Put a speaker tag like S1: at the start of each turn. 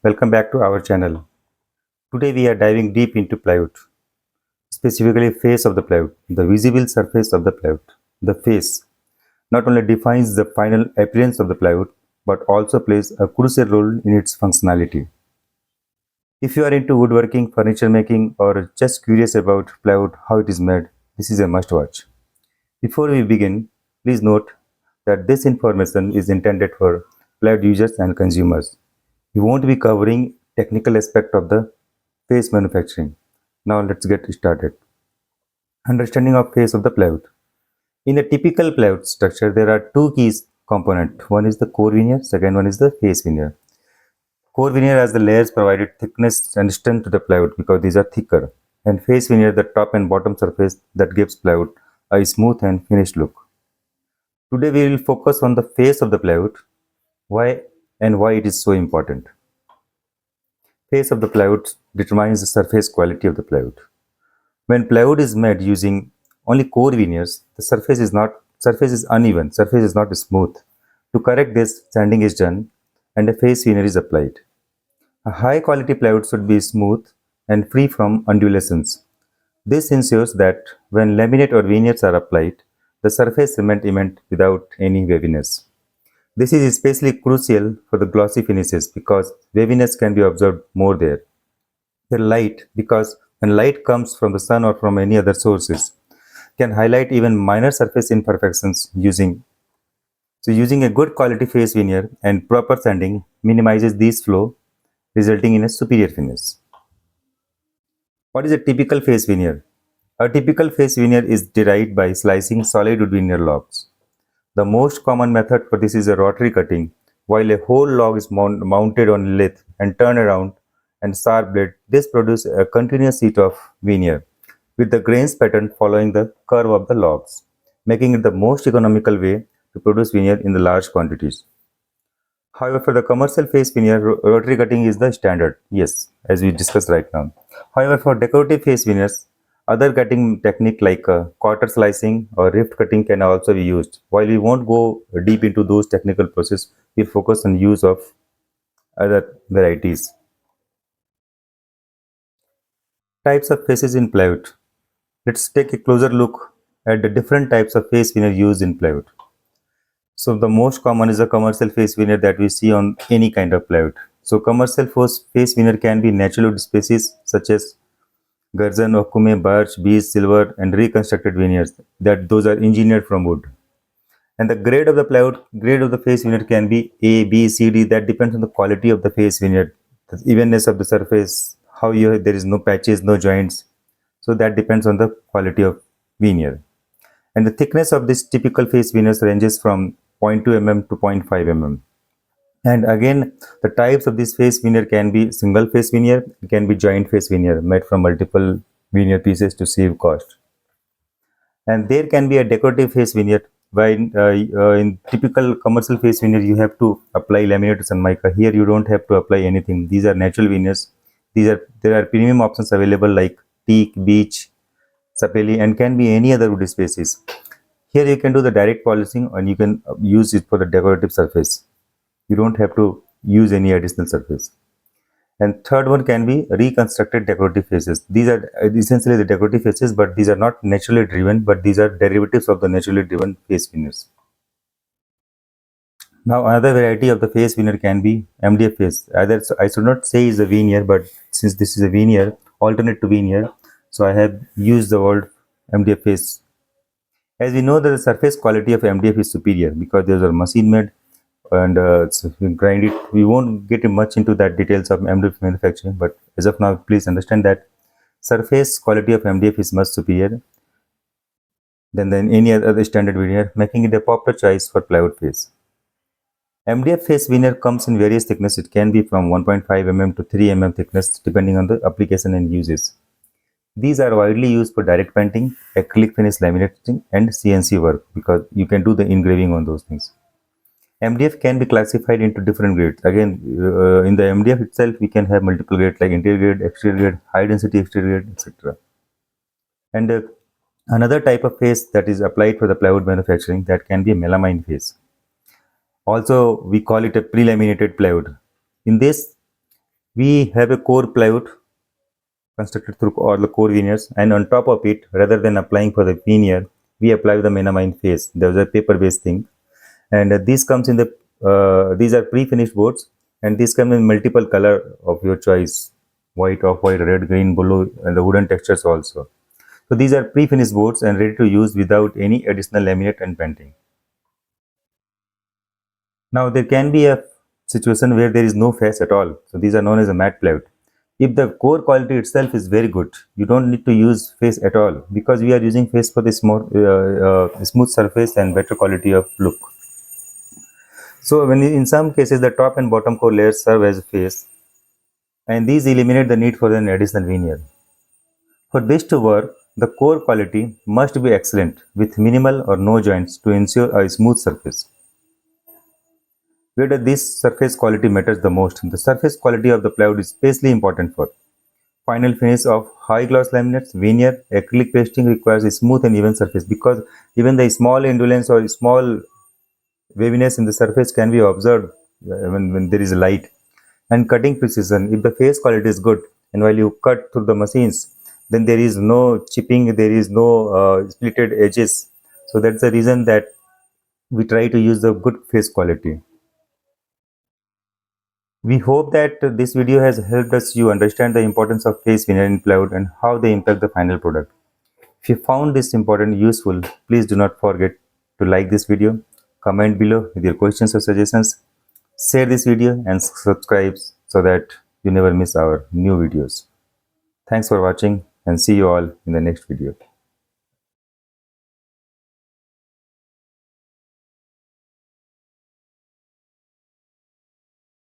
S1: Welcome back to our channel. Today we are diving deep into plywood, specifically face of the plywood, the visible surface of the plywood. The face not only defines the final appearance of the plywood but also plays a crucial role in its functionality. If you are into woodworking, furniture making or just curious about plywood, how it is made, this is a must watch. Before we begin, please note that this information is intended for plywood users and consumers. We won't be covering technical aspect of the face manufacturing. Now let's get started. Understanding of face of the plywood. In a typical plywood structure, there are two key components. One is the core veneer, second one is the face veneer. Core veneer has the layers provided thickness and strength to the plywood because these are thicker. And face veneer, the top and bottom surface that gives plywood a smooth and finished look. Today we will focus on the face of the plywood, why and why it is so important. Face of the plywood determines the surface quality of the plywood. When plywood is made using only core veneers, the surface is uneven, surface is not smooth. To correct this, sanding is done and a face veneer is applied. A high quality plywood should be smooth and free from undulations. This ensures that when laminate or veneers are applied, the surface remains even without any waviness. This is especially crucial for the glossy finishes because waviness can be observed more there. The light, because when light comes from the sun or from any other sources, can highlight even minor surface imperfections using a good quality face veneer and proper sanding minimizes these flow, resulting in a superior finish. What is a typical face veneer? A typical face veneer is derived by slicing solid wood veneer logs. The most common method for this is a rotary cutting, while a whole log is mounted on lathe and turned around and sharp blade. This produces a continuous sheet of veneer, with the grains pattern following the curve of the logs, making it the most economical way to produce veneer in the large quantities. However, for the commercial face veneer, rotary cutting is the standard, yes, as we discussed right now. However, for decorative face veneers, other cutting technique like quarter slicing or rift cutting can also be used. While we won't go deep into those technical processes, we focus on use of other varieties. Types of faces in plywood. Let's take a closer look at the different types of face veneer used in plywood. So the most common is a commercial face veneer that we see on any kind of plywood. So commercial face veneer can be natural wood species such as Garzon, Okume, birch, beech, silver, and reconstructed veneers. That those are engineered from wood. And the grade of the face veneer can be A, B, C, D. That depends on the quality of the face veneer, the evenness of the surface, there is no patches, no joints. So that depends on the quality of veneer. And the thickness of this typical face veneers ranges from 0.2 mm to 0.5 mm. And again, the types of this face veneer can be single face veneer, it can be joint face veneer made from multiple veneer pieces to save cost. And there can be a decorative face veneer. In typical commercial face veneer, you have to apply laminate and mica. Here, you don't have to apply anything. These are natural veneers. There are premium options available like teak, beech, sapelli, and can be any other wood species. Here, you can do the direct polishing, and you can use it for the decorative surface. You don't have to use any additional surface. And third one can be reconstructed decorative faces. These are essentially the decorative faces, but these are not naturally driven, but these are derivatives of the naturally driven face veneers. Now another variety of the face veneer can be MDF face. Either I should not say is a veneer, but since this is a veneer, alternate to veneer, so I have used the word MDF face. As we know that the surface quality of MDF is superior because those are machine made and so we grind it. We won't get much into that details of MDF manufacturing, but as of now, please understand that surface quality of MDF is much superior than any other standard veneer, making it a popular choice for plywood face. MDF face veneer comes in various thickness. It can be from 1.5 mm to 3 mm thickness depending on the application and uses. These are widely used for direct painting, acrylic finish laminating, and CNC work because you can do the engraving on those things. MDF can be classified into different grades. Again, in the MDF itself, we can have multiple grades like interior grade, exterior grade, high density exterior grade, etc. And another type of face that is applied for the plywood manufacturing that can be a melamine face. Also, we call it a pre-laminated plywood. In this, We have a core plywood constructed through all the core veneers, and on top of it, rather than applying for the veneer, we apply the melamine face. There's a paper-based thing, and this comes in the these are pre-finished boards, and these come in multiple color of your choice: white, off white, red, green, blue, and the wooden textures also. So these are pre-finished boards and ready to use without any additional laminate and painting. Now there can be a situation where there is no face at all. So these are known as a matte plywood. If the core quality itself is very good, you don't need to use face at all, because we are using face for this more smooth surface and better quality of look. So when in some cases the top and bottom core layers serve as face, and these eliminate the need for an additional veneer. For this to work, the core quality must be excellent with minimal or no joints to ensure a smooth surface. Where does this surface quality matters the most? The surface quality of the plywood is especially important for final finish of high gloss laminates. Veneer acrylic pasting requires a smooth and even surface, because even the small indolence or small waviness in the surface can be observed when there is light. And cutting precision, if the face quality is good and while you cut through the machines, then there is no chipping, there is no splitted edges. So that's the reason that we try to use the good face quality. We hope that this video has helped us you understand the importance of face veneer in plywood and how they impact the final product. If you found this important useful, please do not forget to like this video, comment below with your questions or suggestions, share this video and subscribe so that you never miss our new videos. Thanks for watching and see you all in the next video.